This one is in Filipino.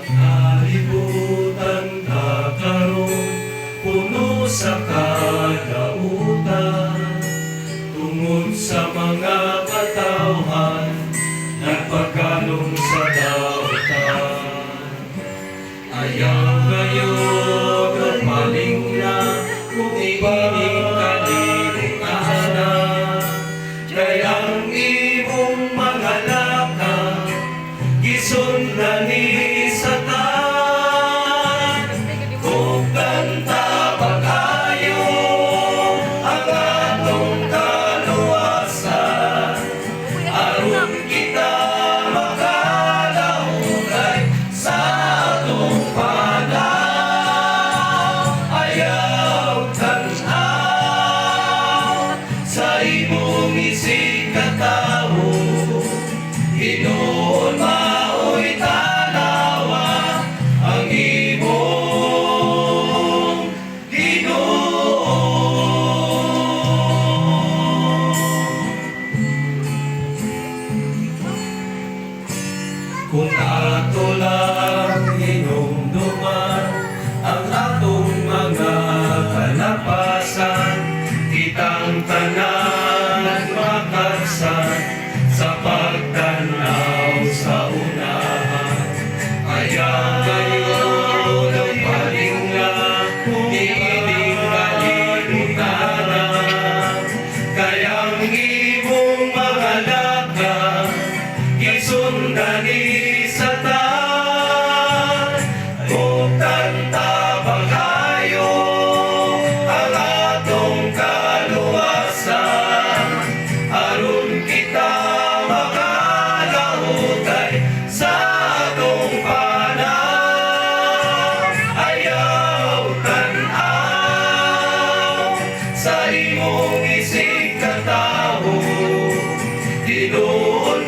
Kalibutan kakaroon, puno sa kadautan, tungod sa mga katawhan, nagpagkalong sa dautan. Ayaw kayo kapaling na, kung ining kalibutan na, kayang imong mga lakang gisundan ni Hinoon mao'y tanawa ang imong Ginoo. Kung ato lang hinumduman ang atong mga kalapasan, kitang tanan makagsan sa pagtanaw sa unahan. Kaya kayo ng palingga, ining kalibutan na, kayang imong mga lakang gisundan ni Satan. Kung tanta kayo ang atong kaluwasan, aron kita sa atong panahon. Ayaw tanaw sa imong isig katawo, Ginoon